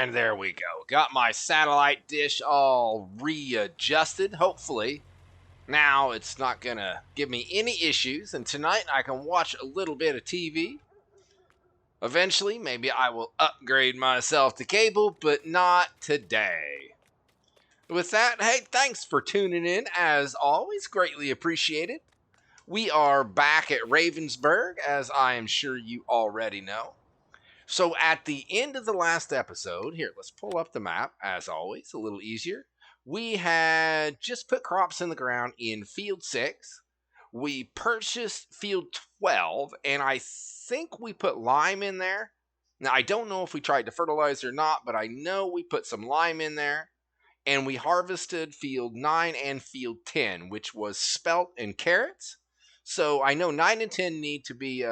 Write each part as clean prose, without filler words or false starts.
And there we go. Got my satellite dish all readjusted, hopefully. Now it's not going to give me any issues, and tonight I can watch a little bit of TV. Eventually, maybe I will upgrade myself to cable, but not today. With that, hey, thanks for tuning in. As always, greatly appreciated. We are back at Ravensberg, as I am sure you already know. So at the end of the last episode, here, let's pull up the map, as always, a little easier. We had just put crops in the ground in field 6. We purchased field 12, and I think we put lime in there. Now, I don't know if we tried to fertilize or not, but I know we put some lime in there. And we harvested field 9 and field 10, which was spelt and carrots. So I know 9 and 10 need to be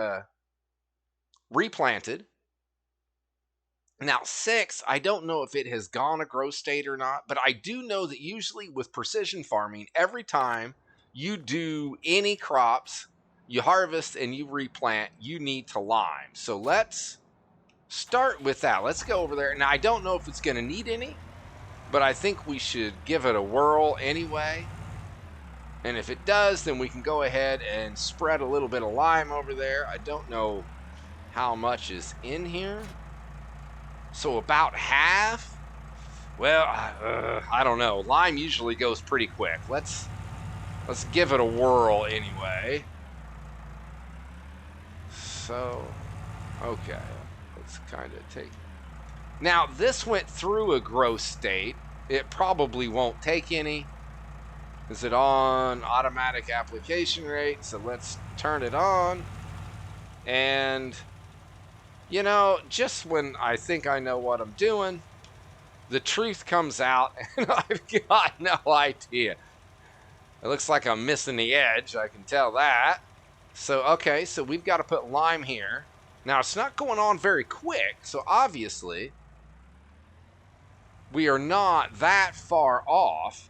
replanted. Now, 6, I don't know if it has gone a growth state or not, but I do know that usually with precision farming, every time you do any crops, you harvest and you replant, you need to lime. So let's start with that. Let's go over there. Now, I don't know if it's going to need any, but I think we should give it a whirl anyway. And if it does, then we can go ahead and spread a little bit of lime over there. I don't know how much is in here. So about half? Well, I don't know. Lime usually goes pretty quick. Let's give it a whirl anyway. So, okay. Let's kind of take... Now, this went through a growth state. It probably won't take any. Is it on automatic application rate? So let's turn it on. And, you know, just when I think I know what I'm doing, the truth comes out and I've got no idea. It looks like I'm missing the edge. I can tell that. So, okay, so we've got to put lime here. Now, it's not going on very quick, so obviously we are not that far off,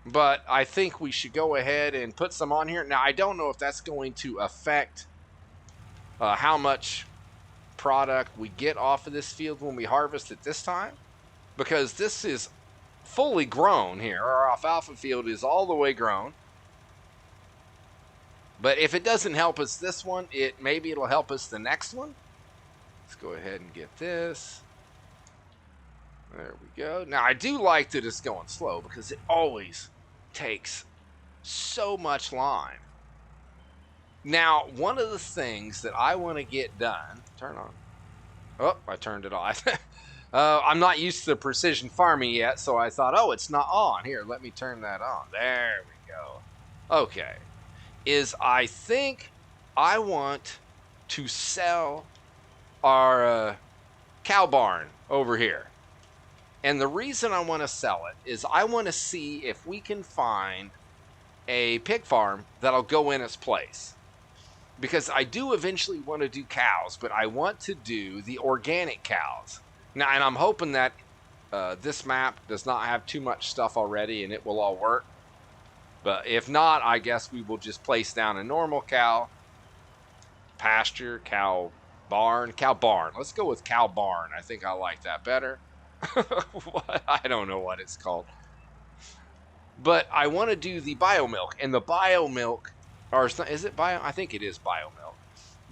but I think we should go ahead and put some on here. Now, I don't know if that's going to affect how much product we get off of this field when we harvest it this time, because this is fully grown here. Our alfalfa field is all the way grown. But if it doesn't help us this one, maybe it'll help us the next one. Let's go ahead and get this. There we go. Now, I do like that it's going slow because it always takes so much lime. Now, one of the things that I want to get done... Turn on. Oh, I turned it off. I'm not used to precision farming yet, so I thought, oh, it's not on. Here, let me turn that on. There we go. Okay. I think I want to sell our cow barn over here. And the reason I want to sell it is I want to see if we can find a pig farm that'll go in its place. Because I do eventually want to do cows, but I want to do the organic cows. Now, and I'm hoping that this map does not have too much stuff already and it will all work. But if not, I guess we will just place down a normal cow, pasture, cow barn. Let's go with cow barn. I think I like that better. I don't know what it's called. But I want to do the biomilk. And the biomilk, or is it bio? I think it is biomilk.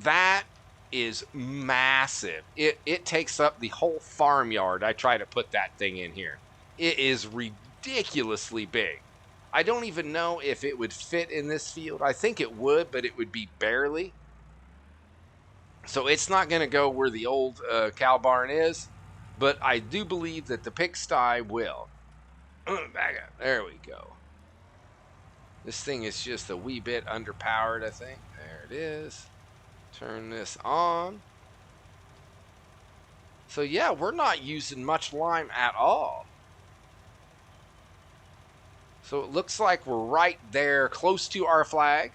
That is massive. It takes up the whole farmyard. I try to put that thing in here. It is ridiculously big. I don't even know if it would fit in this field. I think it would, but it would be barely. So it's not going to go where the old cow barn is. But I do believe that the pigsty will. Back up. There we go. This thing is just a wee bit underpowered, I think. There it is. Turn this on. So yeah, we're not using much lime at all. So it looks like we're right there, close to our flag.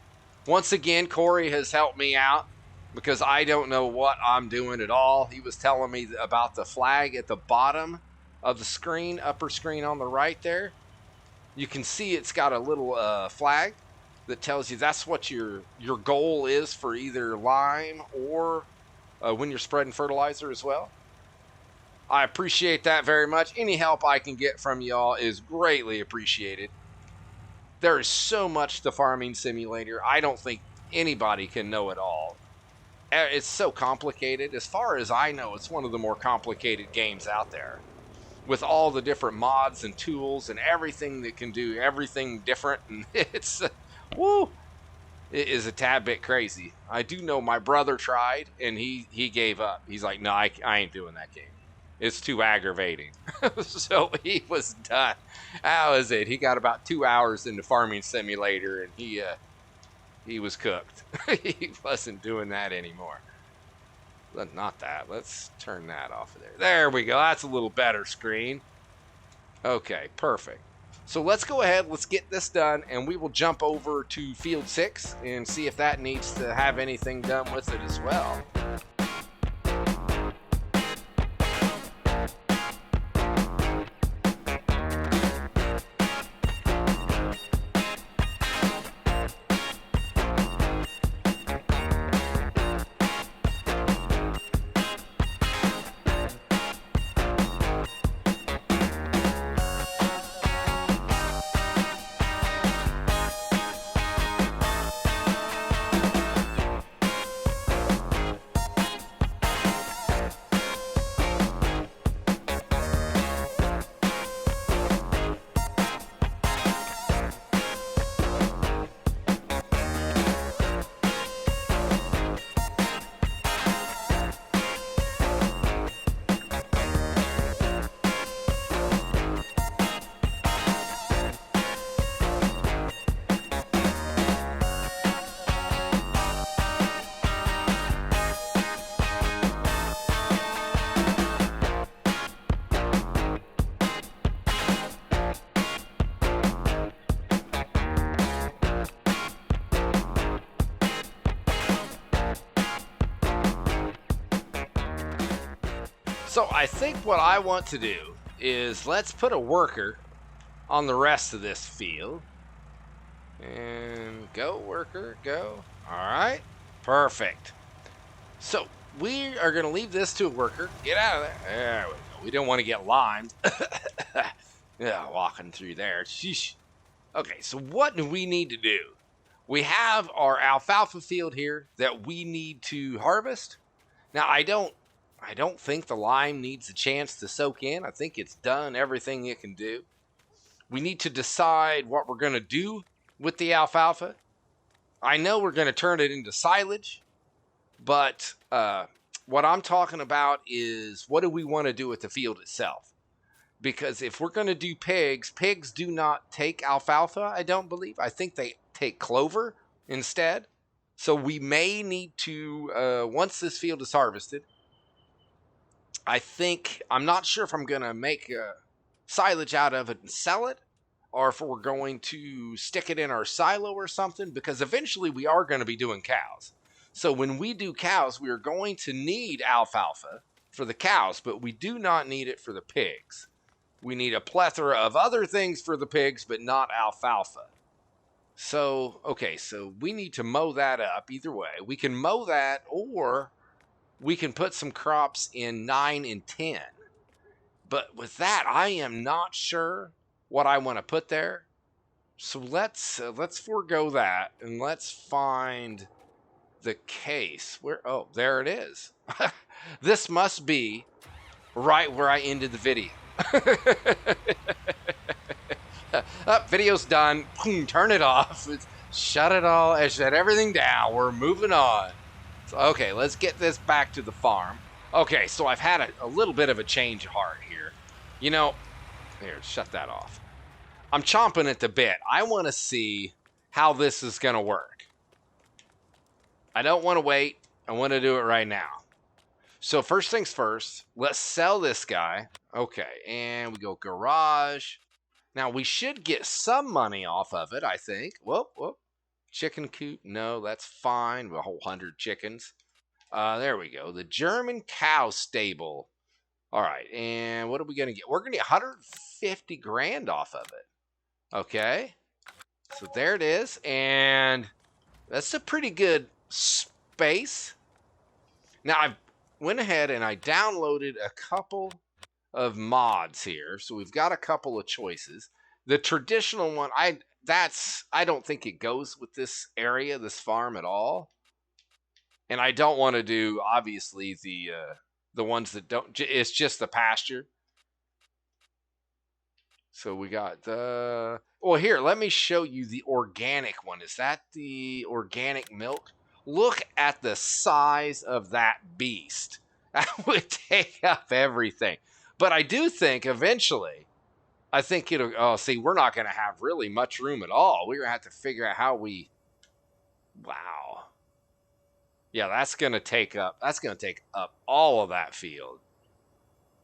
Once again, Corey has helped me out, because I don't know what I'm doing at all. He was telling me about the flag at the bottom of the screen, upper screen on the right there. You can see it's got a little flag that tells you that's what your goal is for either lime or when you're spreading fertilizer as well. I appreciate that very much. Any help I can get from y'all is greatly appreciated. There is so much to Farming Simulator. I don't think anybody can know it all. It's so complicated. As far as I know, it's one of the more complicated games out there, with all the different mods and tools and everything that can do everything different. And it's, woo, it is a tad bit crazy. I do know my brother tried, and he gave up. He's like, no, I ain't doing that game. It's too aggravating. So he was done. That was it. He got about 2 hours into Farming Simulator, and he was cooked. He wasn't doing that anymore. But not that. Let's turn that off of there. There we go. That's a little better screen. Okay, perfect. So let's go ahead. Let's get this done, and we will jump over to Field 6 and see if that needs to have anything done with it as well. So I think what I want to do is let's put a worker on the rest of this field. And go, worker, go. All right, perfect. So we are going to leave this to a worker. Get out of there. There we go. We don't want to get limed. Yeah, walking through there. Sheesh. Okay, so what do we need to do? We have our alfalfa field here that we need to harvest. Now, I don't think the lime needs a chance to soak in. I think it's done everything it can do. We need to decide what we're going to do with the alfalfa. I know we're going to turn it into silage, but what I'm talking about is what do we want to do with the field itself? Because if we're going to do pigs do not take alfalfa, I don't believe. I think they take clover instead. So we may need to, once this field is harvested, I'm not sure if I'm going to make silage out of it and sell it, or if we're going to stick it in our silo or something, because eventually we are going to be doing cows. So when we do cows, we are going to need alfalfa for the cows, but we do not need it for the pigs. We need a plethora of other things for the pigs, but not alfalfa. So, okay, so we need to mow that up either way. We can mow that, or we can put some crops in 9 and 10. But with that, I am not sure what I want to put there. So let's forego that, and let's find the case. Oh, there it is. This must be right where I ended the video. Video's done. Boom, turn it off. Shut it all. Shut everything down. We're moving on. So, okay, let's get this back to the farm. Okay, so I've had a little bit of a change of heart here. You know, here, shut that off. I'm chomping at the bit. I want to see how this is going to work. I don't want to wait. I want to do it right now. So first things first, let's sell this guy. Okay, and we go garage. Now, we should get some money off of it, I think. Whoop. Chicken coop. No, that's fine. A whole 100 chickens. There we go. The German cow stable. All right, and what are we going to get? We're going to get 150 grand off of it. Okay. So there it is, and that's a pretty good space. Now, went ahead and I downloaded a couple of mods here. So we've got a couple of choices. The traditional one, I don't think it goes with this area, this farm at all. And I don't want to do obviously the ones that don't. It's just the pasture. So we got the. Well, here, let me show you the organic one. Is that the organic milk? Look at the size of that beast. That would take up everything. But I do think eventually, I think it'll. Oh, see, we're not going to have really much room at all. We're going to have to figure out how we. Wow. Yeah, that's going to take up. That's going to take up all of that field.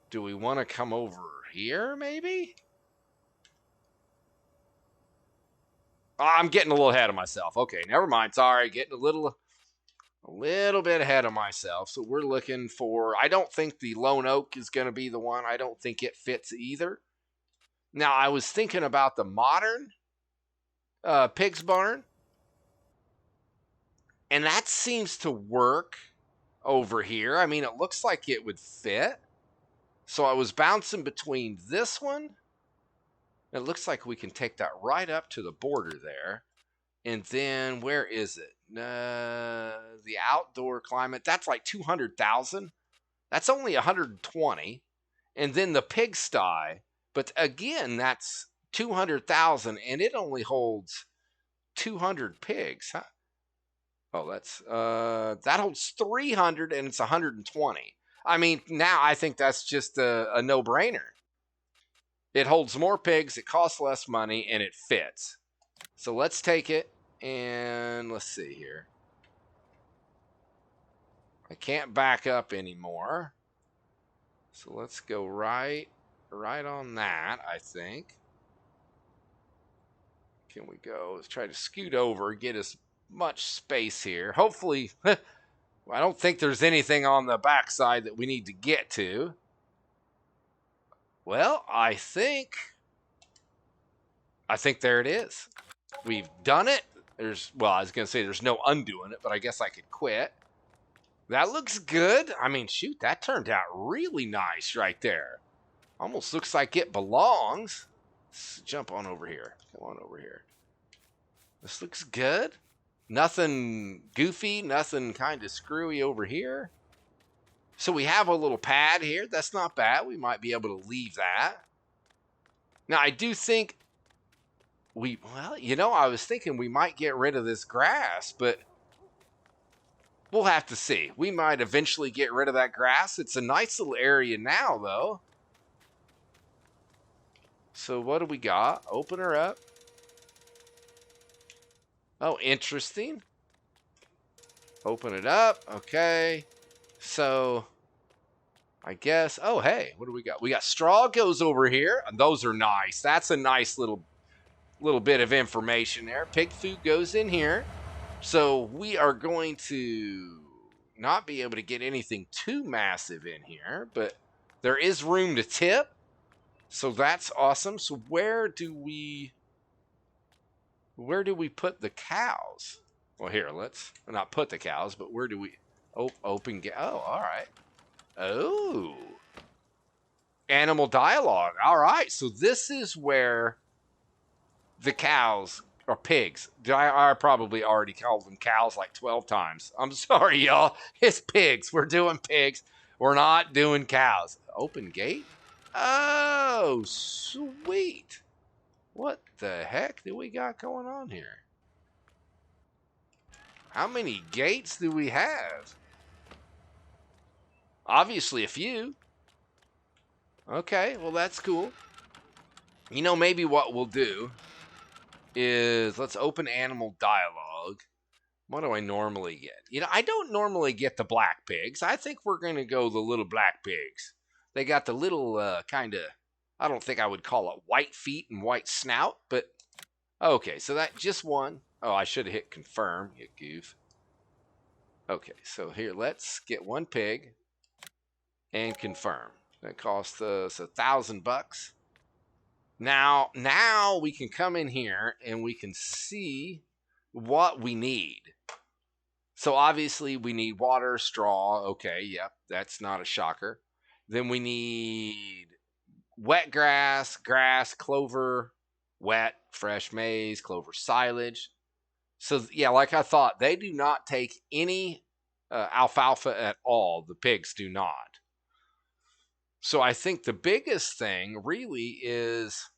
Do we want to come over here, maybe? Oh, I'm getting a little ahead of myself. Okay, never mind. Sorry, getting a little bit ahead of myself. So we're looking for. I don't think the lone oak is going to be the one. I don't think it fits either. Now I was thinking about the modern pig's barn, and that seems to work over here. I mean, it looks like it would fit. So I was bouncing between this one. It looks like we can take that right up to the border there. And then where is it? The outdoor climate. That's like 200,000. That's only 120. And then the pigsty. But again, that's 200,000, and it only holds 200 pigs. Huh? Oh, that's that holds 300, and it's 120. I mean, now I think that's just a no-brainer. It holds more pigs, it costs less money, and it fits. So let's take it, and let's see here. I can't back up anymore. So let's go right on that, I think. Can we go? Let's try to scoot over, get as much space here. Hopefully, I don't think there's anything on the backside that we need to get to. Well, I think there it is. We've done it. Well, I was going to say there's no undoing it, but I guess I could quit. That looks good. I mean, shoot, that turned out really nice right there. Almost looks like it belongs. Let's jump on over here. Come on over here. This looks good. Nothing goofy, nothing kind of screwy over here. So we have a little pad here. That's not bad. We might be able to leave that. Now, I do think well, you know, I was thinking we might get rid of this grass, but we'll have to see. We might eventually get rid of that grass. It's a nice little area now, though. So what do we got? Open her up. Oh, interesting. Open it up. Okay. So I guess, oh, hey, what do we got? We got straw goes over here. And those are nice. That's a nice little bit of information there. Pig food goes in here. So we are going to not be able to get anything too massive in here, but there is room to tip. So that's awesome. So where do we put the cows? Well, here, let's not put the cows, but where do we open? Oh, all right. Oh, animal dialogue. All right. So this is where the cows or pigs. I probably already called them cows like 12 times. I'm sorry, y'all. It's pigs. We're doing pigs. We're not doing cows. Open gate? Oh, sweet. What the heck do we got going on here? How many gates do we have? Obviously a few. Okay, well that's cool. You know, maybe what we'll do is let's open animal dialogue. What do I normally get? You know, I don't normally get the black pigs. I think we're going to go the little black pigs. They got the little kind of, I don't think I would call it white feet and white snout, but okay, so that just one. Oh, I should have hit confirm, you goof. Okay, so here, let's get one pig and confirm. That cost us $1,000. Now we can come in here and we can see what we need. So obviously we need water, straw. Okay, yep, that's not a shocker. Then we need wet grass, clover, wet, fresh maize, clover silage. So yeah, like I thought, they do not take any alfalfa at all. The pigs do not. So I think the biggest thing really is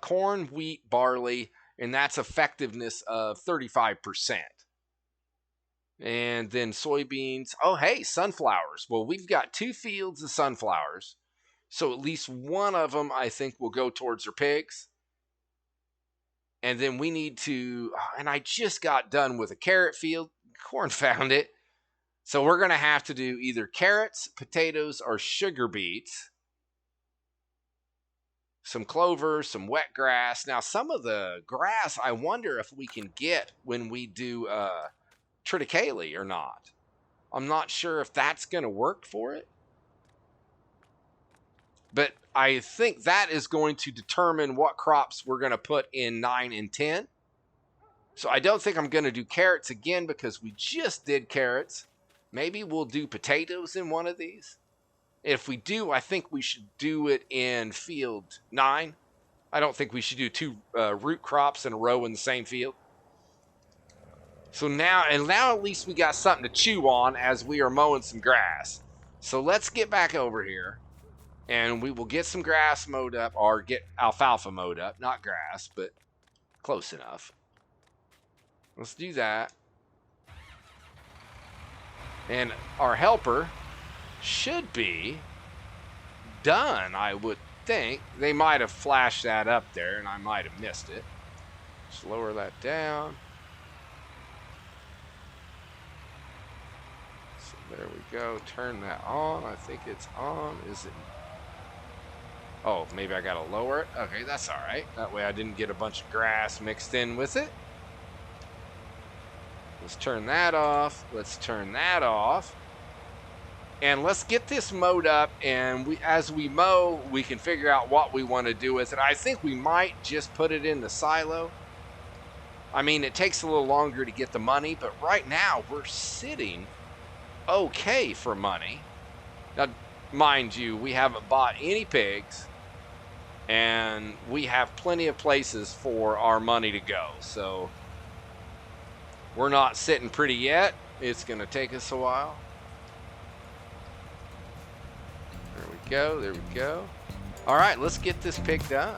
corn, wheat, barley, and that's effectiveness of 35%. And then soybeans. Oh, hey, sunflowers. Well, we've got 2 fields of sunflowers. So at least one of them, I think, will go towards our pigs. And then we need to, and I just got done with a carrot field. Corn found it. So we're going to have to do either carrots, potatoes, or sugar beets. Some clover, some wet grass. Now, some of the grass, I wonder if we can get when we do triticale or not. I'm not sure if that's going to work for it. But I think that is going to determine what crops we're going to put in 9 and 10. So I don't think I'm going to do carrots again because we just did carrots. Maybe we'll do potatoes in one of these. If we do, I think we should do it in field 9. I don't think we should do 2 root crops in a row in the same field. So now at least we got something to chew on as we are mowing some grass. So let's get back over here and we will get some grass mowed up, or get alfalfa mowed up. Not grass, but close enough. Let's do that. And our helper should be done, I would think. They might have flashed that up there and I might have missed it. Just lower that down. So there we go. Turn that on. I think it's on. Is it? Oh, maybe I gotta lower it. Okay, that's all right. That way I didn't get a bunch of grass mixed in with it. Let's turn that off. Let's turn that off. And let's get this mowed up, and as we mow, we can figure out what we want to do with it. I think we might just put it in the silo. I mean, it takes a little longer to get the money, but right now we're sitting okay for money. Now, mind you, we haven't bought any pigs, and we have plenty of places for our money to go. So we're not sitting pretty yet. It's going to take us a while. There we go. There we go. All right, let's get this pig done.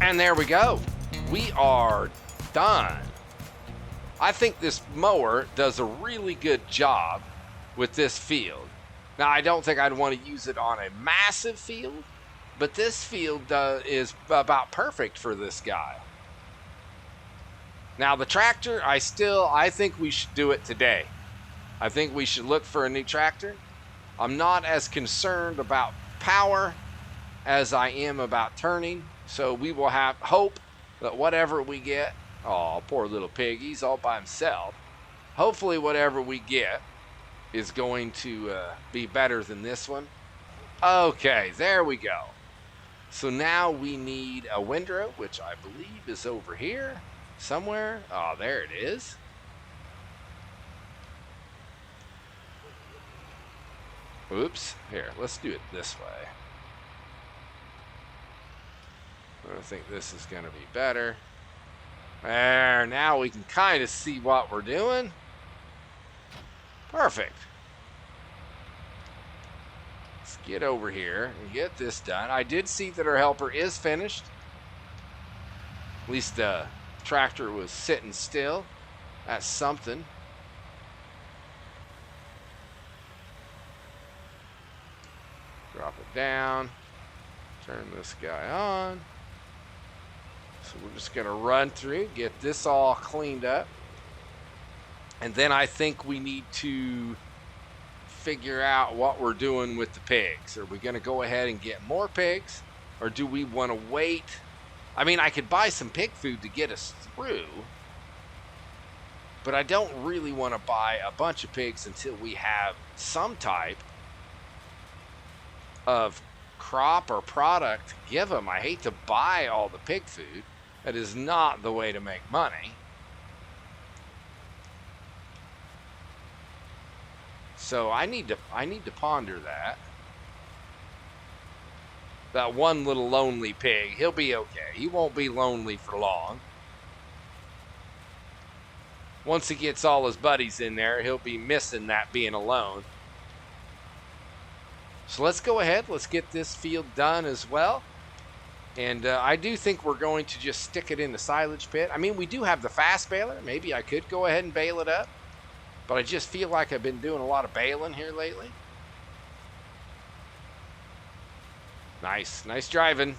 And there we go. We are done. I think this mower does a really good job with this field. Now, I don't think I'd want to use it on a massive field, but this field is about perfect for this guy. Now, the tractor, I think we should do it today. I think we should look for a new tractor. I'm not as concerned about power as I am about turning. So we will have hope that whatever we get, oh, poor little pig, he's all by himself. Hopefully whatever we get is going to be better than this one. Okay, there we go. So now we need a windrow, which I believe is over here somewhere. Oh, there it is. Oops, here, let's do it this way. I think this is going to be better. There, now we can kind of see what we're doing. Perfect. Let's get over here and get this done. I did see that our helper is finished. At least the tractor was sitting still. That's something. Drop it down. Turn this guy on. So we're just going to run through, get this all cleaned up. And then I think we need to figure out what we're doing with the pigs. Are we going to go ahead and get more pigs? Or do we want to wait? I mean, I could buy some pig food to get us through. But I don't really want to buy a bunch of pigs until we have some type of crop or product to give them. I hate to buy all the pig food. That is not the way to make money. So I need to ponder that. That one little lonely pig, he'll be okay. He won't be lonely for long. Once he gets all his buddies in there, he'll be missing that being alone. So let's go ahead. Let's get this field done as well. And I do think we're going to just stick it in the silage pit. I mean, we do have the fast baler. Maybe I could go ahead and bale it up. But I just feel like I've been doing a lot of baling here lately. Nice. Nice driving.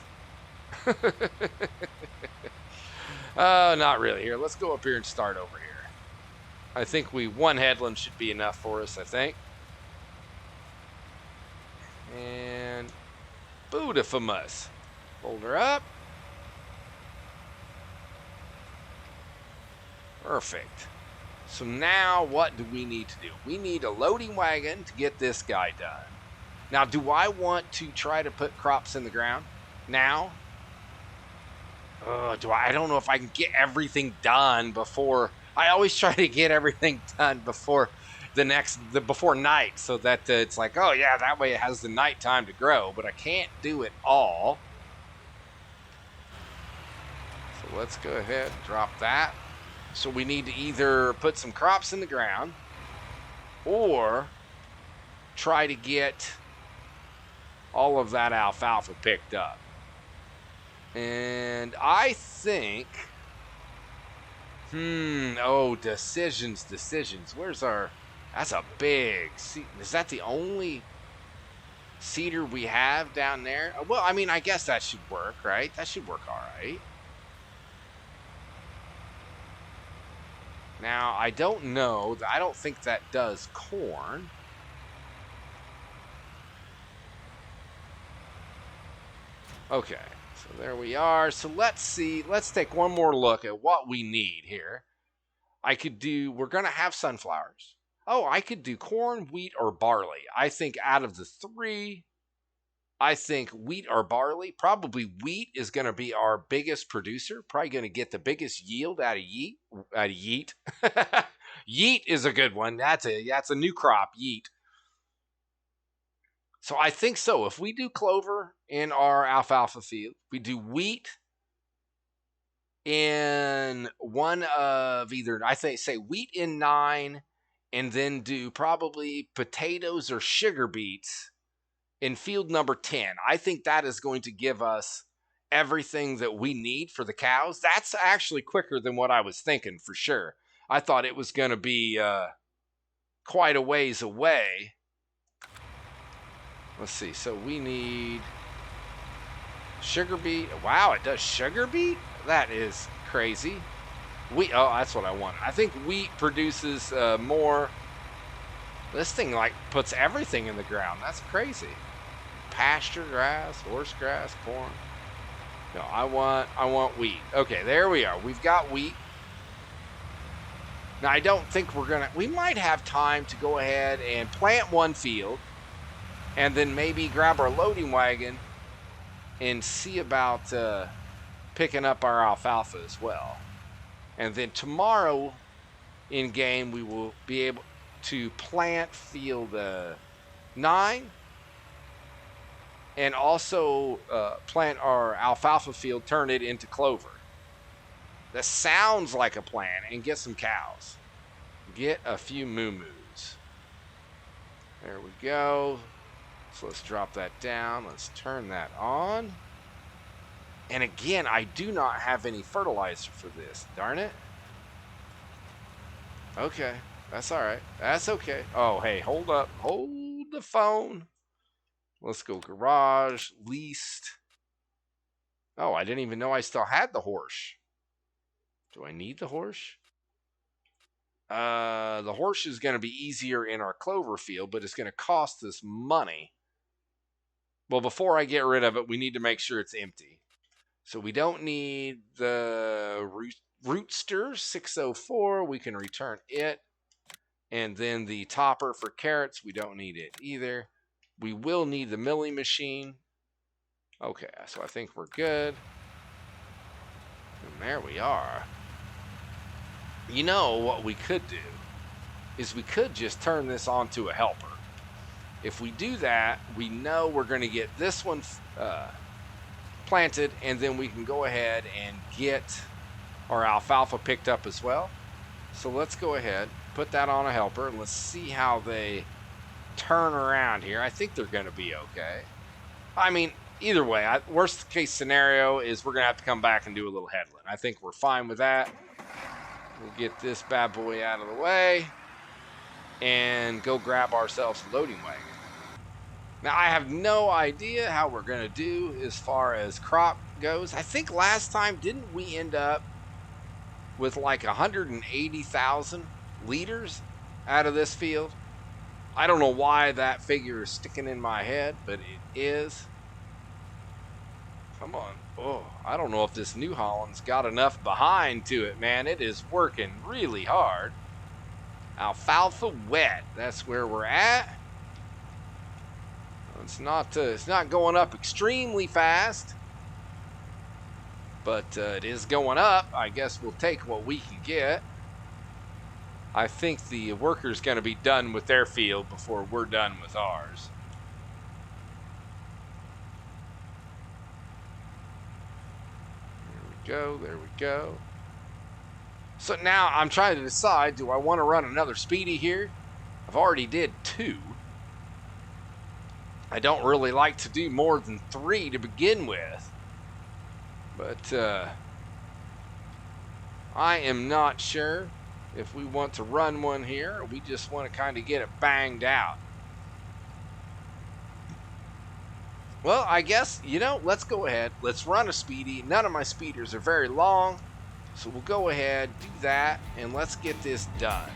Not really. Here, let's go up here and start over here. I think one headland should be enough for us, I think. And beautiful-mus. Fold her up. Perfect. So now what do we need to do? We need a loading wagon to get this guy done. Now, do I want to try to put crops in the ground now? I don't know if I can get everything done before. I always try to get everything done before before night, so that it's like, oh yeah, that way it has the night time to grow, but I can't do it all. So let's go ahead and drop that. So we need to either put some crops in the ground or try to get all of that alfalfa picked up. And I think, decisions. Where's that's a big, is that the only cedar we have down there? Well, I mean, I guess that should work, right? That should work all right. Now, I don't know. I don't think that does corn. Okay, so there we are. So let's see. Let's take one more look at what we need here. We're going to have sunflowers. Oh, I could do corn, wheat, or barley. I think out of the three, I think wheat or barley. Probably wheat is going to be our biggest producer. Probably going to get the biggest yield out of yeet. Yeet is a good one. That's a new crop, yeet. So I think so. If we do clover in our alfalfa field, we do wheat in one of either, say wheat in 9, and then do probably potatoes or sugar beets in field number 10. I think that is going to give us everything that we need for the cows. That's actually quicker than what I was thinking, for sure. I thought it was going to be quite a ways away. Let's see. So we need sugar beet. Wow, it does sugar beet? That is crazy. That's what I wanted. I think wheat produces more. This thing puts everything in the ground. That's crazy. Pasture grass, horse grass, corn. No, I want wheat. Okay, there we are. We've got wheat. Now, I don't think we might have time to go ahead and plant one field and then maybe grab our loading wagon and see about picking up our alfalfa as well. And then tomorrow in game, we will be able to plant field 9 and also plant our alfalfa field, turn it into clover. That sounds like a plan, and get some cows. Get a few moo-moos. There we go. So let's drop that down. Let's turn that on. And again, I do not have any fertilizer for this. Darn it. Okay. That's all right. That's okay. Oh, hey, hold up. Hold the phone. Let's go garage, leased. Oh, I didn't even know I still had the horse. Do I need the horse? The horse is going to be easier in our clover field, but it's going to cost us money. Well, before I get rid of it, we need to make sure it's empty. So we don't need the rootster 604. We can return it. And then the topper for carrots, we don't need it either. We will need the milling machine. Okay, so I think we're good. And there we are. You know what we could do is we could just turn this onto a helper. If we do that, we know we're going to get this one planted, and then we can go ahead and get our alfalfa picked up as well. So let's go ahead, put that on a helper, and let's see how they turn around here. I think they're going to be okay. I mean, either way, worst case scenario is we're going to have to come back and do a little headland. I think we're fine with that. We'll get this bad boy out of the way and go grab ourselves a loading wagon. Now, I have no idea how we're going to do as far as crop goes. I think last time, didn't we end up with like 180,000 liters out of this field? I don't know why that figure is sticking in my head, but it is. Come on. Oh, I don't know if this New Holland's got enough behind to it, man. It is working really hard. Alfalfa wet. That's where we're at. It's not going up extremely fast, but it is going up. I guess we'll take what we can get. I think the worker's going to be done with their field before we're done with ours. There we go. So now I'm trying to decide, do I want to run another speedy here? I've already did 2. I don't really like to do more than 3 to begin with. But I am not sure if we want to run one here or we just want to kind of get it banged out. Well, I guess, let's go ahead. Let's run a speedy. None of my speeders are very long, so we'll go ahead, do that, and let's get this done.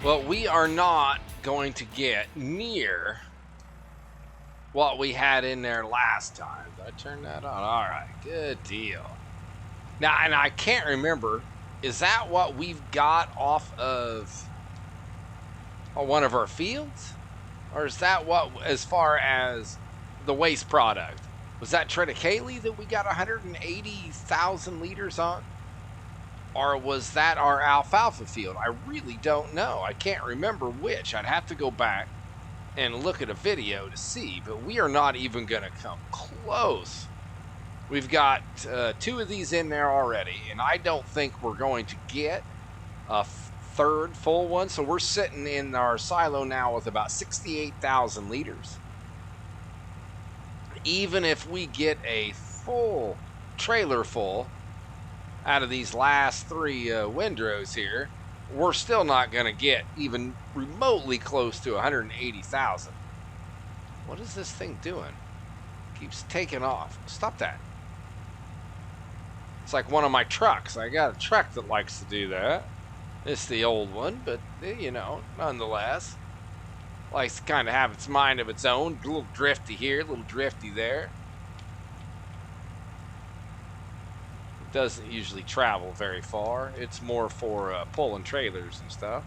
Well, we are not going to get near what we had in there last time. Did I turn that on? All right, good deal. Now, and I can't remember, is that what we've got off of one of our fields? Or is that what, as far as the waste product? Was that triticale that we got 180,000 liters on? Or was that our alfalfa field? I really don't know. I can't remember which. I'd have to go back and look at a video to see, but we are not even going to come close. We've got 2 of these in there already, and I don't think we're going to get a third full one. So we're sitting in our silo now with about 68,000 liters. Even if we get a full trailer full out of these last 3 windrows here, we're still not going to get even remotely close to 180,000. What is this thing doing? Keeps taking off. Stop that. It's like one of my trucks. I got a truck that likes to do that. It's the old one, but, you know, nonetheless, likes to kind of have its mind of its own. A little drifty here, a little drifty there. It doesn't usually travel very far. It's more for pulling trailers and stuff.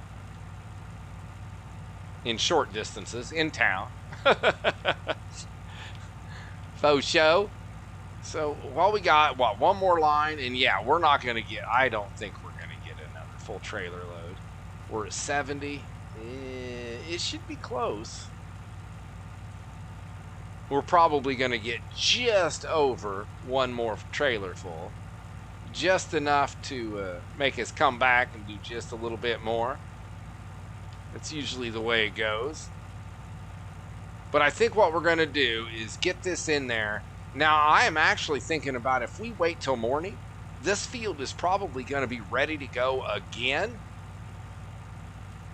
In short distances, in town. Faux show. So, while we got, what, one more line, and yeah, we're not going to get, I don't think we're going to get another full trailer load. We're at 70. It should be close. We're probably going to get just over one more trailer full. Just enough to make us come back and do just a little bit more. That's usually the way it goes. But I think what we're going to do is get this in there. Now, I am actually thinking about if we wait till morning, this field is probably going to be ready to go again.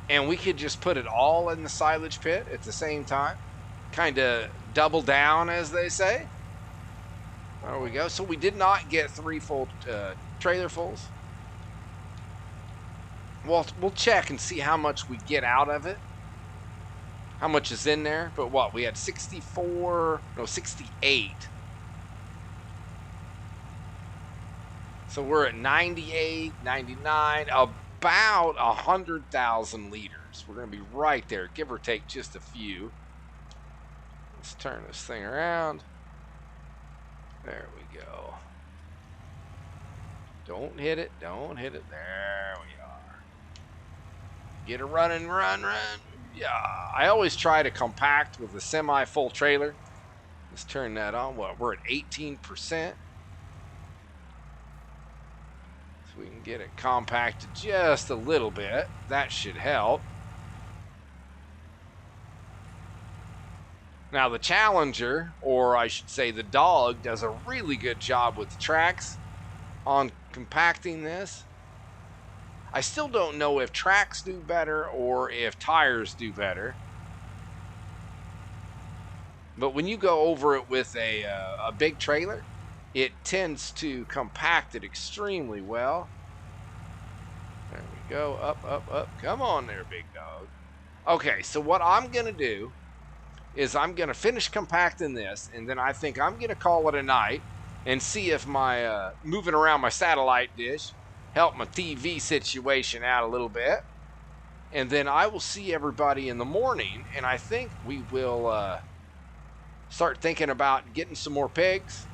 And we could just put it all in the silage pit at the same time. Kind of double down, as they say. There we go. So we did not get 3 full trailer fulls. Well, we'll check and see how much we get out of it. How much is in there. But what? We had 68. So we're at 98, 99, about 100,000 liters. We're going to be right there, give or take just a few. Let's turn this thing around. There we go. Don't hit it. Don't hit it. There we are. Get it running, run. Yeah, I always try to compact with a semi-full trailer. Let's turn that on. Well, we're at 18%. We can get it compacted just a little bit. That should help. Now the Challenger, or I should say the Dog, does a really good job with the tracks on compacting this. I still don't know if tracks do better or if tires do better. But when you go over it with a big trailer, it tends to compact it extremely well. There we go. Up. Come on there, big dog. Okay, so what I'm going to do is I'm going to finish compacting this, and then I think I'm going to call it a night and see if my moving around my satellite dish help my TV situation out a little bit. And then I will see everybody in the morning, and I think we will start thinking about getting some more pigs.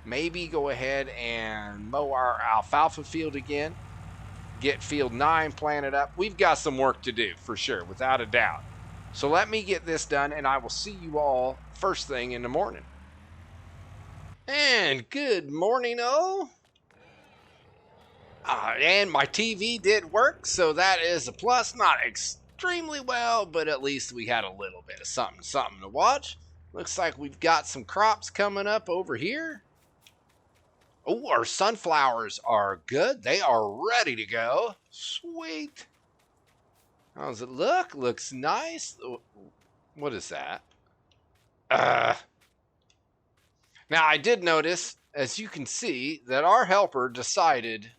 Maybe go ahead and mow our alfalfa field again. Get field 9 planted up. We've got some work to do for sure, without a doubt. So let me get this done, and I will see you all first thing in the morning. And good morning, all. And my TV did work, so that is a plus. Not extremely well, but at least we had a little bit of something to watch. Looks like we've got some crops coming up over here. Oh, our sunflowers are good. They are ready to go. Sweet. How does it look? Looks nice. What is that? Now, I did notice, as you can see, that our helper decided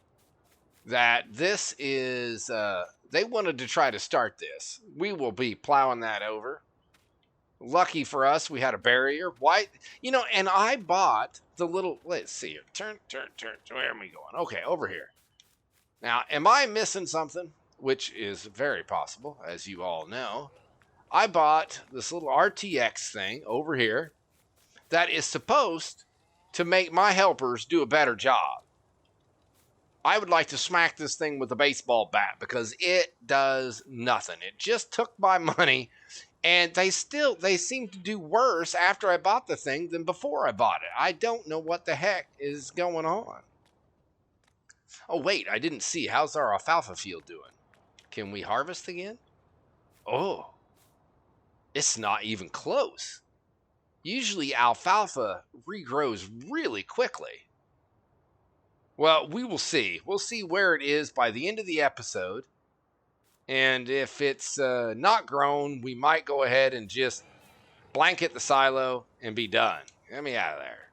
that this is, they wanted to try to start this. We will be plowing that over. Lucky for us, we had a barrier. White, you know, and I bought the little, let's see here. Turn. Where am I going? Okay, over here. Now, am I missing something? Which is very possible, as you all know. I bought this little RTX thing over here that is supposed to make my helpers do a better job. I would like to smack this thing with a baseball bat because it does nothing. It just took my money, and they seem to do worse after I bought the thing than before I bought it. I don't know what the heck is going on. Oh, wait, I didn't see. How's our alfalfa field doing? Can we harvest again? Oh, it's not even close. Usually alfalfa regrows really quickly. Well, we will see. We'll see where it is by the end of the episode. And if it's not grown, we might go ahead and just blanket the silo and be done. Get me out of there.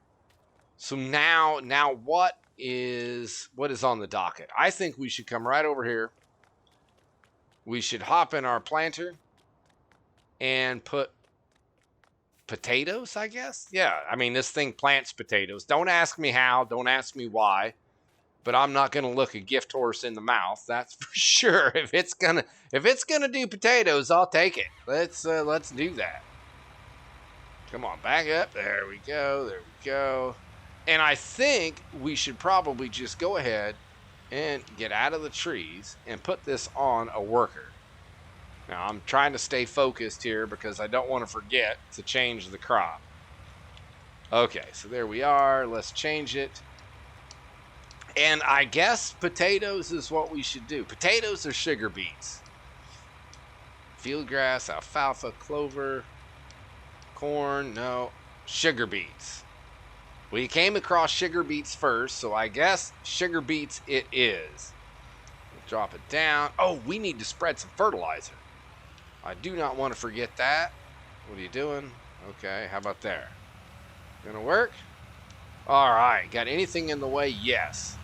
So now what is on the docket? I think we should come right over here. We should hop in our planter and put potatoes, I guess. Yeah, I mean, this thing plants potatoes. Don't ask me how. Don't ask me why. But I'm not going to look a gift horse in the mouth. That's for sure. If it's gonna do potatoes, I'll take it. Let's do that. Come on, back up. There we go. There we go. And I think we should probably just go ahead and get out of the trees and put this on a worker. Now, I'm trying to stay focused here because I don't want to forget to change the crop. Okay, so there we are. Let's change it. And I guess potatoes is what we should do. Potatoes or sugar beets? Field grass, alfalfa, clover, corn, no. Sugar beets. We came across sugar beets first, so I guess sugar beets it is. Drop it down. Oh, we need to spread some fertilizer. I do not want to forget that. What are you doing? Okay, how about there? Gonna work? All right, got anything in the way? Yes.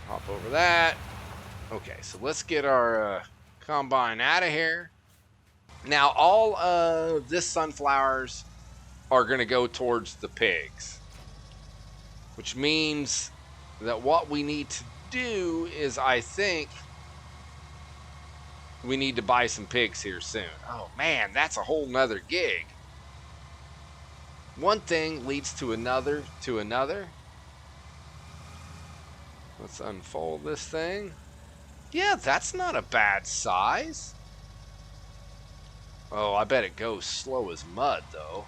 Hop over that. Okay, so let's get our combine out of here. Now, all of this sunflowers are going to go towards the pigs, which means that what we need to do is, I think, we need to buy some pigs here soon. Oh, man, that's a whole nother gig. One thing leads to another to another. Let's unfold this thing. Yeah, that's not a bad size. Oh, I bet it goes slow as mud, though.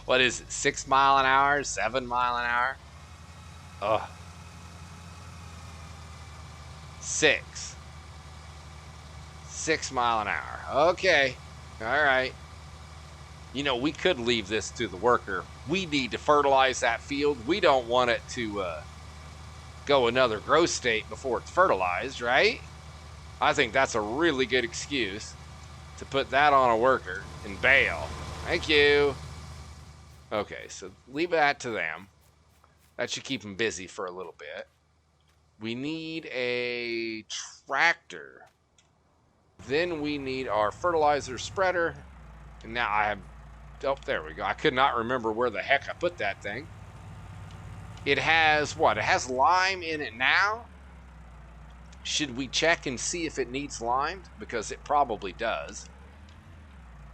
What is it, 6 mile an hour, 7 mile an hour? Ugh. 6 mile an hour. Okay. All right. You know, we could leave this to the worker. We need to fertilize that field. We don't want it to go another growth state before it's fertilized, right? I think that's a really good excuse to put that on a worker and bail. Thank you. Okay, so leave that to them. That should keep them busy for a little bit. We need a tractor. Then we need our fertilizer spreader. And now I have... Oh, there we go. I could not remember where the heck I put that thing. It has what? It has lime in it now. Should we check and see if it needs limed? Because it probably does.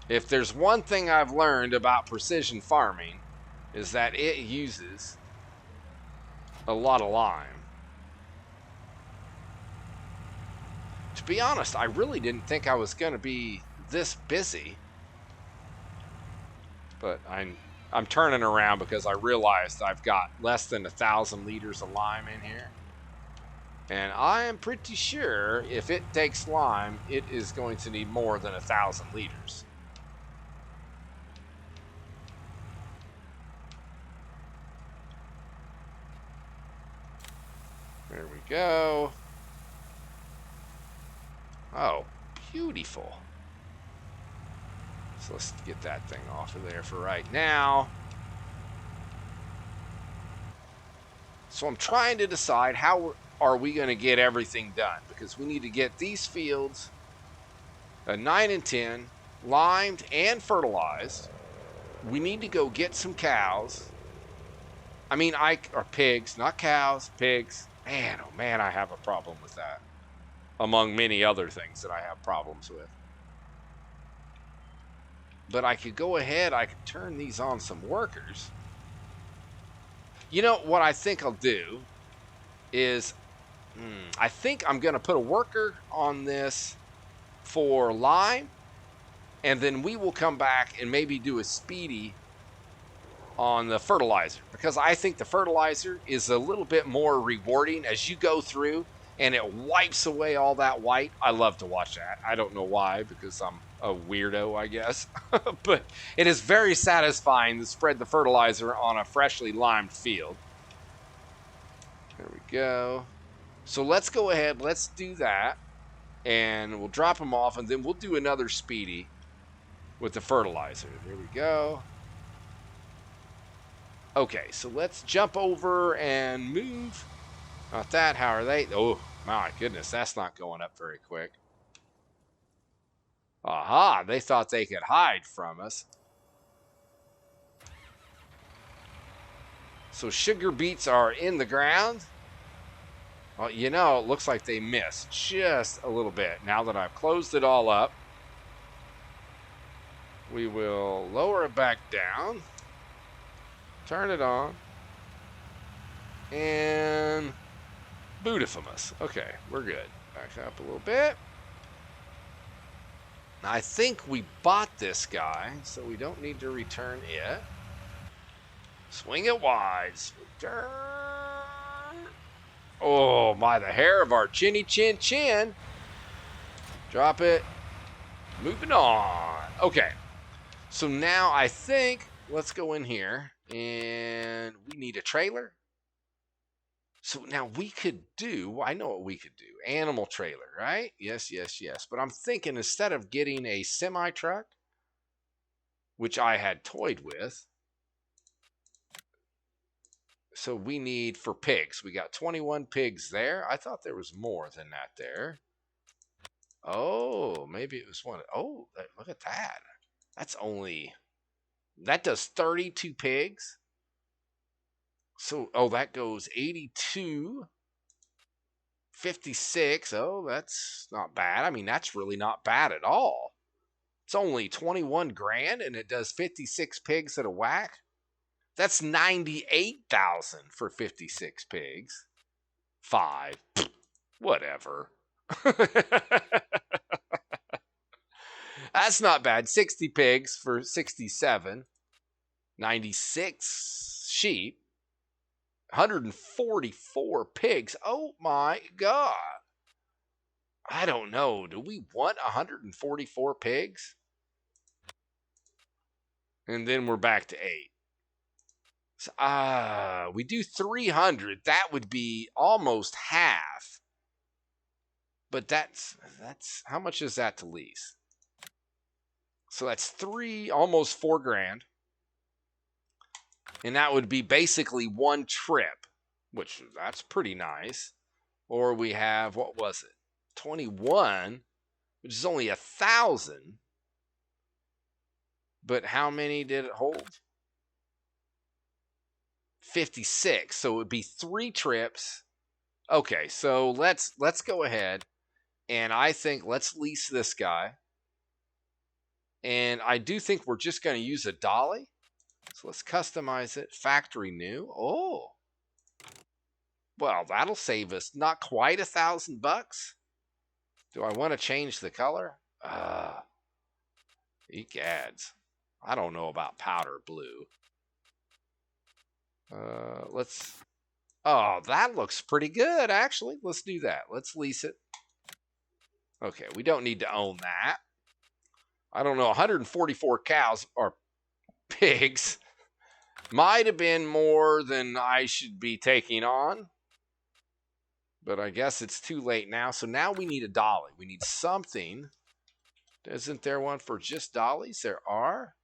If there's one thing I've learned about precision farming, is that it uses a lot of lime. To be honest, I really didn't think I was going to be this busy. But I'm turning around because I realized I've got less than 1,000 liters of lime in here. And I am pretty sure if it takes lime, it is going to need more than 1,000 liters. There we go. Oh, beautiful. So let's get that thing off of there for right now. So I'm trying to decide how are we going to get everything done, because we need to get these fields 9 and 10 limed and fertilized. We need to go get some cows. I mean, or pigs, not cows, pigs. Man, oh man, I have a problem with that. among many other things that I have problems with. But I could go ahead, I could turn these on some workers. You know, what I think I'll do is, I think I'm going to put a worker on this for lime, and then we will come back and maybe do a speedy on the fertilizer, because I think the fertilizer is a little bit more rewarding as you go through and it wipes away all that white. I love to watch that. I don't know why, because I'm a weirdo, I guess. But it is very satisfying to spread the fertilizer on a freshly limed field. There we go. So let's go ahead, let's do that, and we'll drop them off, and then we'll do another speedy with the fertilizer. There we go. Okay, so let's jump over and move. Not that, how are they? Oh, my goodness, that's not going up very quick. Aha, they thought they could hide from us. So sugar beets are in the ground. Well, you know, it looks like they missed just a little bit. Now that I've closed it all up, we will lower it back down. Turn it on. And Beautifulness. Okay, we're good. Back up a little bit. I think we bought this guy, so we don't need to return it. Swing it wide. Turn. Oh, my, the hair of our chinny chin chin. Drop it. Moving on. Okay. So now I think, let's go in here, and we need a trailer. So now we could do, I know what we could do. Animal trailer, right? Yes, yes, yes. But I'm thinking instead of getting a semi-truck, which I had toyed with, so we need for pigs. We got 21 pigs there. I thought there was more than that there. Oh, maybe it was one. Oh, look at that. That's only, that does 32 pigs. So, oh, that goes 82, 56. Oh, that's not bad. I mean, that's really not bad at all. It's only 21 grand and it does 56 pigs at a whack. That's 98,000 for 56 pigs. 5. Whatever. That's not bad. 60 pigs for 67. 96 sheep. 144 pigs. Oh my God. I don't know. Do we want 144 pigs? And then we're back to 8. So, we do 300. That would be almost half. But that's how much is that to lease? So that's almost 4 grand. And that would be basically one trip, which that's pretty nice. Or we have, what was it? 21, which is only 1,000. But how many did it hold? 56. So it would be 3 trips. Okay, so let's go ahead, and I think let's lease this guy. And I do think we're just going to use a dolly. So let's customize it. Factory new. Oh. Well, that'll save us not quite $1,000. Do I want to change the color? Egads. I don't know about powder blue. Oh, that looks pretty good, actually. Let's do that. Let's lease it. Okay, we don't need to own that. I don't know, 144 cows or pigs might have been more than I should be taking on. But I guess it's too late now. So now we need a dolly. We need something. Isn't there one for just dollies? There are.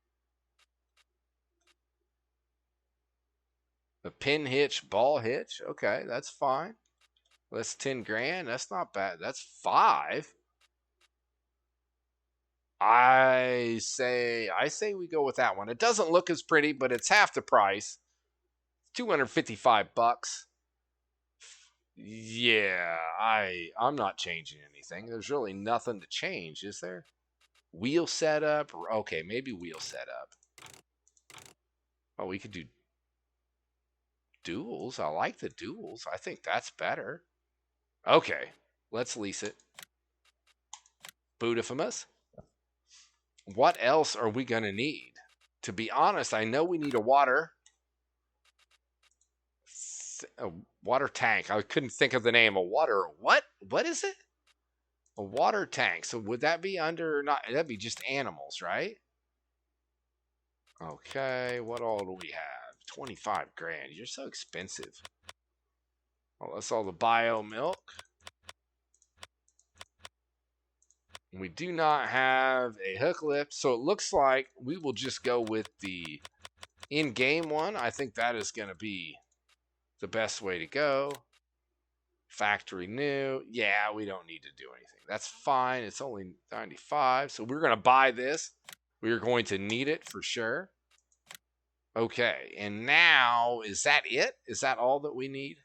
A pin hitch, ball hitch. Okay, that's fine. That's 10 grand. That's not bad. That's 5. I say we go with that one. It doesn't look as pretty, but it's half the price. $255. Yeah, I'm not changing anything. There's really nothing to change, is there? Wheel setup? Okay, maybe wheel setup. Oh, we could do duals. I like the duals. I think that's better. Okay, let's lease it. Bootifamus. What else are we going to need? To be honest, I know we need a water tank. I couldn't think of the name. A water what? What is it? A water tank. So would that be under not? That'd be just animals, right? Okay. What all do we have? 25 grand. You're so expensive. Oh, that's all the bio milk. We do not have a hook lift, so it looks like we will just go with the in-game one. I think that is going to be the best way to go. Factory new. Yeah, we don't need to do anything. That's fine. It's only 95, so we're going to buy this. We are going to need it for sure. Okay, and now, is that it? Is that all that we need?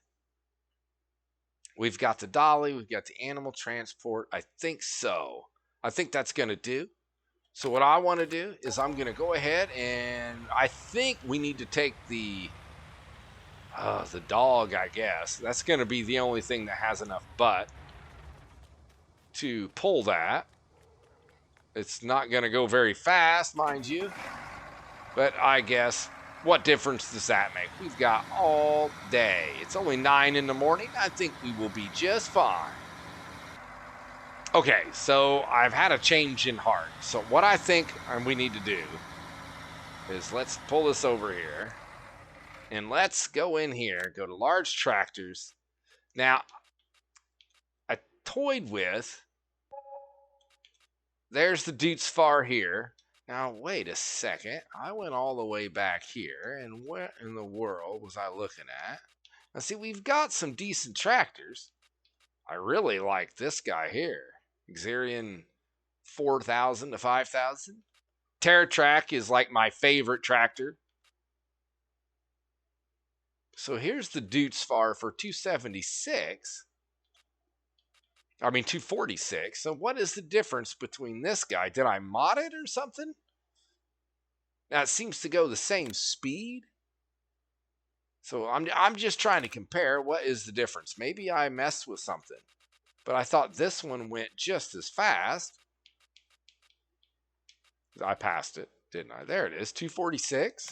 We've got the dolly. We've got the animal transport. I think so. I think that's going to do. So what I want to do is I'm going to go ahead and I think we need to take the dog, I guess. That's going to be the only thing that has enough butt to pull that. It's not going to go very fast, mind you. But I guess, what difference does that make? We've got all day. It's only 9 in the morning. I think we will be just fine. Okay, so I've had a change in heart. So what I think we need to do is let's pull this over here. And let's go in here, go to large tractors. Now, I toyed with, there's the Dutes Far here. Now, wait a second. I went all the way back here, and what in the world was I looking at? Now, see, we've got some decent tractors. I really like this guy here. Xerion 4,000 to 5,000. TerraTrack is like my favorite tractor. So here's the Dutes Far for 276. I mean 246. So what is the difference between this guy? Did I mod it or something? Now it seems to go the same speed. So I'm just trying to compare what is the difference. Maybe I messed with something. But I thought this one went just as fast. I passed it, didn't I? There it is, 246.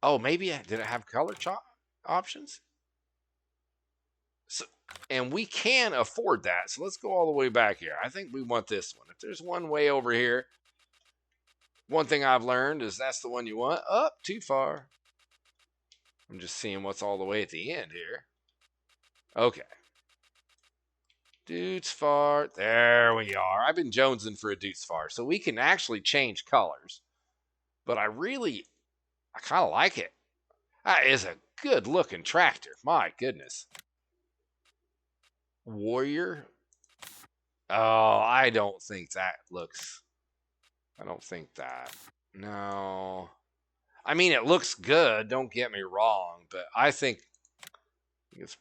Oh, maybe did it have color options? So, and we can afford that. So let's go all the way back here. I think we want this one. If there's one way over here, one thing I've learned is that's the one you want. Up, too far. I'm just seeing what's all the way at the end here. Okay. Dutes Far. There we are. I've been jonesing for a Dutes Far. So we can actually change colors. But I kind of like it. That is a good looking tractor. My goodness. Warrior. Oh, I don't think that looks. I don't think that. No. I mean, it looks good. Don't get me wrong. But I think it's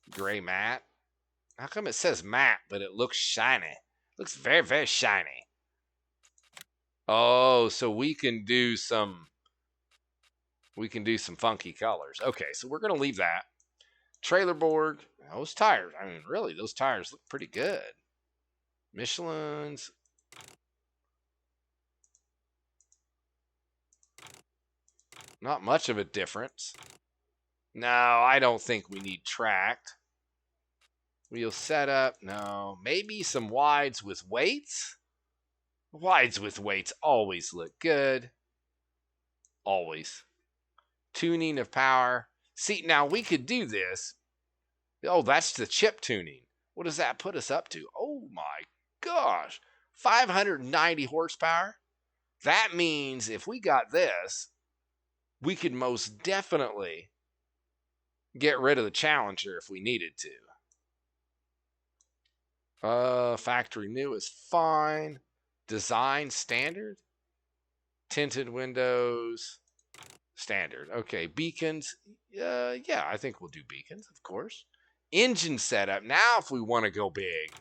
gray matte. How come it says matte, but it looks shiny? It looks very, very shiny. Oh, so we can do some funky colors. Okay, so we're going to leave that. Trailer board. Those tires. I mean, really, those tires look pretty good. Michelin's. Not much of a difference. No, I don't think we need tracked. Wheel setup. No. Maybe some wides with weights. Wides with weights always look good. Always. Tuning of power. See, now we could do this. Oh, that's the chip tuning. What does that put us up to? Oh my gosh. 590 horsepower. That means if we got this, we could most definitely get rid of the Challenger if we needed to. Factory new is fine. Design standard. Tinted windows. Standard. Okay, beacons. Yeah, I think we'll do beacons, of course. Engine setup. Now, if we want to go big,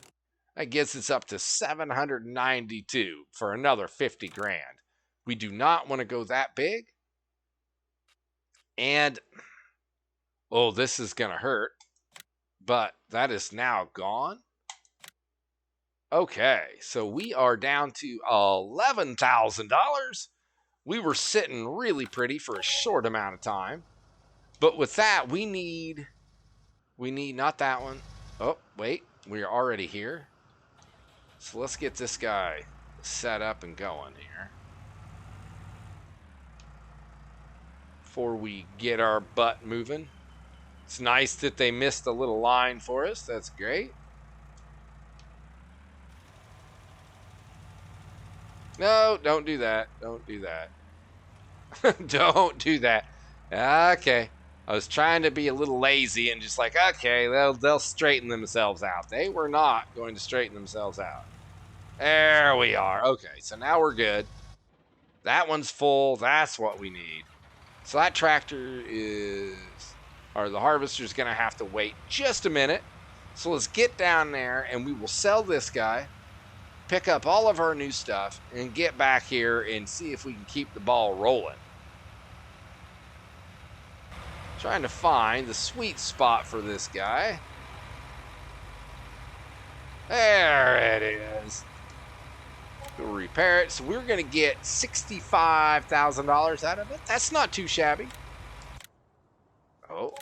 that gets us up to 792 for another 50 grand. We do not want to go that big. And, oh, this is going to hurt. But that is now gone. Okay, so we are down to $11,000. We were sitting really pretty for a short amount of time. But with that, we need not that one. Oh, wait, we're already here. So let's get this guy set up and going here before we get our butt moving. It's nice that they missed a little line for us. That's great. No, don't do that. Don't do that. Don't do that. Okay. I was trying to be a little lazy and just like, okay, they'll straighten themselves out. They were not going to straighten themselves out. There we are. Okay, so now we're good. That one's full. That's what we need. So that tractor or the harvester's going to have to wait just a minute. So let's get down there and we will sell this guy, pick up all of our new stuff, and get back here and see if we can keep the ball rolling. Trying to find the sweet spot for this guy. There it is. We'll repair it. So we're going to get $65,000 out of it. That's not too shabby. Oh,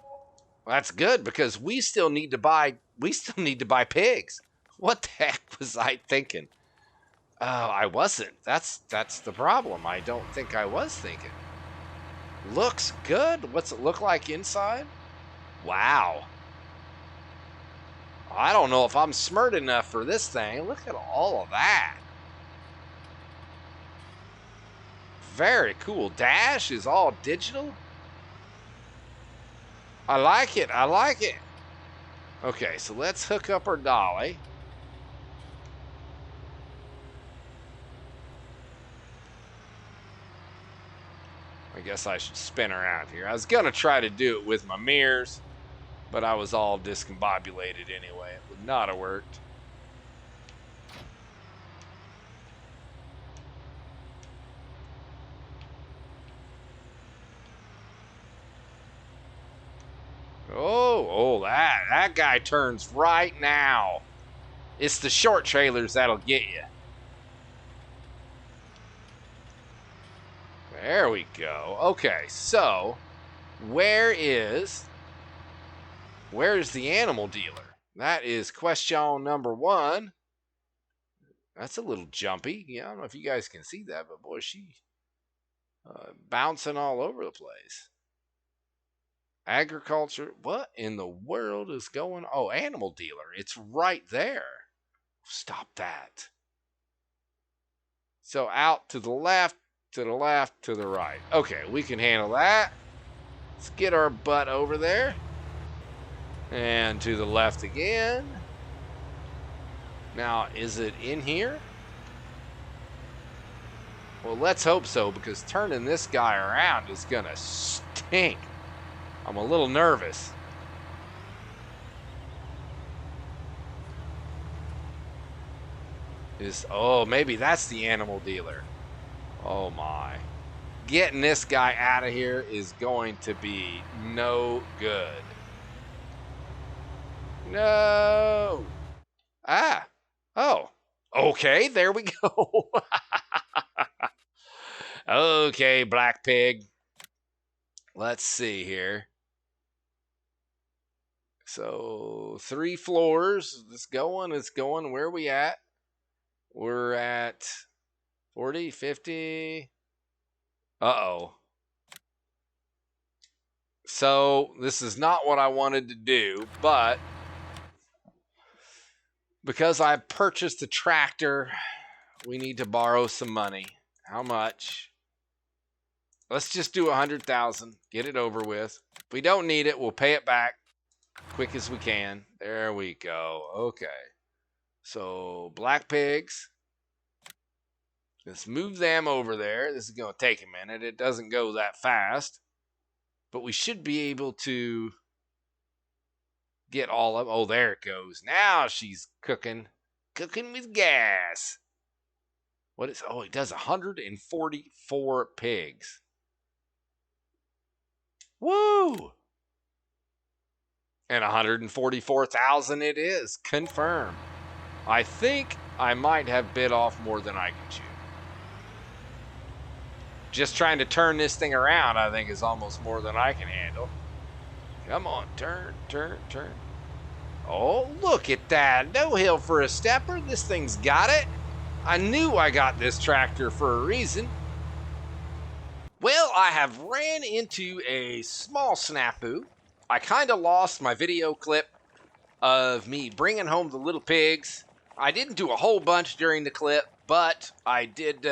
well, that's good because we still need to buy pigs. What the heck was I thinking? Oh, I wasn't. That's the problem. I don't think I was thinking. Looks good. What's it look like inside? Wow. I don't know if I'm smart enough for this thing. Look at all of that. Very cool. Dash is all digital. I like it. I like it. Okay, so let's hook up our dolly. I guess I should spin around here. I was going to try to do it with my mirrors, but I was all discombobulated anyway. It would not have worked. Oh, that guy turns right now. It's the short trailers that'll get you. There we go. Okay, so where's the animal dealer? That is question number one. That's a little jumpy. Yeah, I don't know if you guys can see that, but boy, she bouncing all over the place. Agriculture. What in the world is going on? Oh, animal dealer. It's right there. Stop that. So out to the left, to the left, to the right. Okay, we can handle that. Let's get our butt over there. And to the left again. Now, is it in here? Well, let's hope so, because turning this guy around is going to stink. I'm a little nervous. Oh, maybe that's the animal dealer. Oh, my. Getting this guy out of here is going to be no good. No. Ah. Oh. Okay, there we go. Okay, black pig. Let's see here. So 3 floors. It's going. Where are we at? We're at 40, 50. Uh-oh. So this is not what I wanted to do, but because I purchased a tractor, we need to borrow some money. How much? Let's just do 100,000. Get it over with. If we don't need it, we'll pay it back quick as we can. There we go. Okay. So black pigs. Let's move them over there. This is going to take a minute. It doesn't go that fast. But we should be able to get all of... Oh, there it goes. Now she's cooking. Cooking with gas. What is... Oh, it does 144 pigs. Woo! And 144,000 it is. Confirmed. I think I might have bit off more than I can chew. Just trying to turn this thing around, I think, is almost more than I can handle. Come on, turn, turn, turn. Oh, look at that. No hill for a stepper. This thing's got it. I knew I got this tractor for a reason. Well, I have ran into a small snafu. I kind of lost my video clip of me bringing home the little pigs. I didn't do a whole bunch during the clip, but I did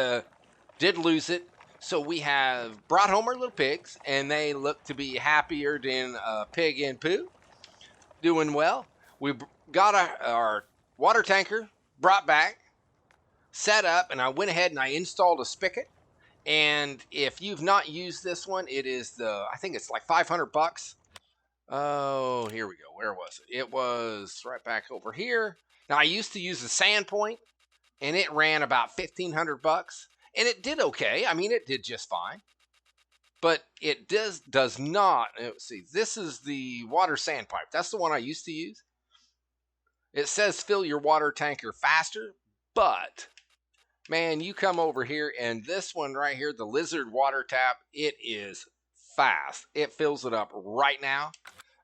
lose it. So we have brought home our little pigs, and they look to be happier than a pig in poo. Doing well. We got our water tanker brought back, set up, and I went ahead and I installed a spigot. And if you've not used this one, it is I think it's like $500. Oh, here we go. Where was it? It was right back over here. Now, I used to use a Sandpoint, and it ran about $1,500. And it did okay. I mean, it did just fine. But it does not... Let's see. This is the water sand pipe. That's the one I used to use. It says fill your water tanker faster. But, man, you come over here, and this one right here, the Lizard water tap, it is fast. It fills it up right now.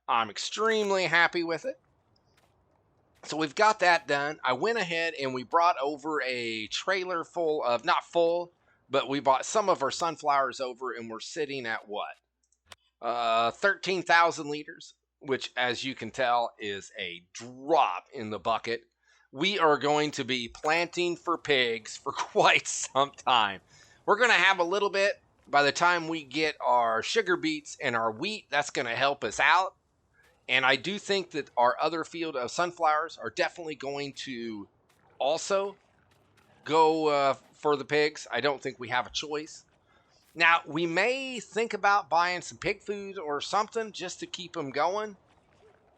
I'm extremely happy with it. So we've got that done. I went ahead and we brought over a trailer full of, not full, but we bought some of our sunflowers over, and we're sitting at what? 13,000 liters, which, as you can tell, is a drop in the bucket. We are going to be planting for pigs for quite some time. We're going to have a little bit by the time we get our sugar beets and our wheat. That's going to help us out. And I do think that our other field of sunflowers are definitely going to also go for the pigs. I don't think we have a choice. Now, we may think about buying some pig food or something just to keep them going.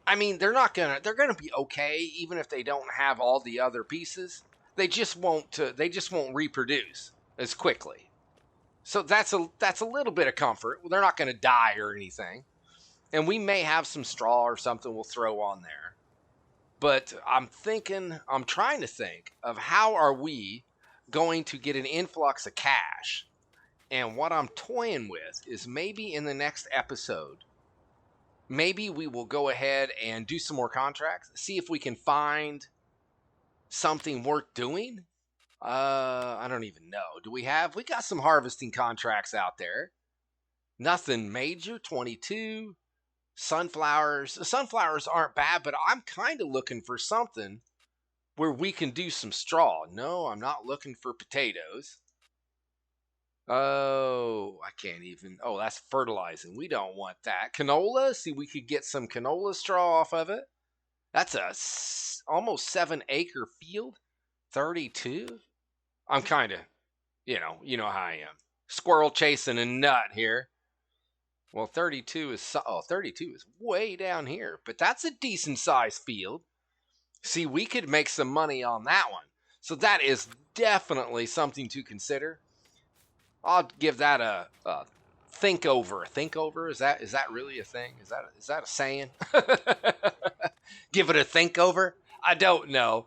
I mean, they're gonna be okay even if they don't have all the other pieces. They just won't reproduce as quickly. So that's a little bit of comfort. They're not going to die or anything. And we may have some straw or something we'll throw on there. But I'm trying to think of how are we going to get an influx of cash. And what I'm toying with is maybe in the next episode, maybe we will go ahead and do some more contracts. See if we can find something worth doing. I don't even know. We got some harvesting contracts out there. Nothing major, 22. Sunflowers. The sunflowers aren't bad, but I'm kind of looking for something where we can do some straw. No, I'm not looking for potatoes. Oh, I can't even. Oh, that's fertilizing. We don't want that. Canola. See, we could get some canola straw off of it. That's a almost 7-acre field. 32. I'm kind of, you know how I am. Squirrel chasing a nut here. Well, 32 is way down here, but that's a decent sized field. See, we could make some money on that one. So that is definitely something to consider. I'll give that a think over. Think over? Is that really a thing? Is that a saying? Give it a think over? I don't know.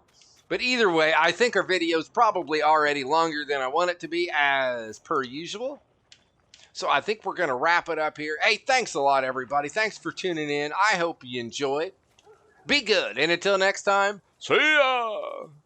But either way, I think our video is probably already longer than I want it to be, as per usual. So I think we're going to wrap it up here. Hey, thanks a lot, everybody. Thanks for tuning in. I hope you enjoyed. Be good. And until next time, see ya!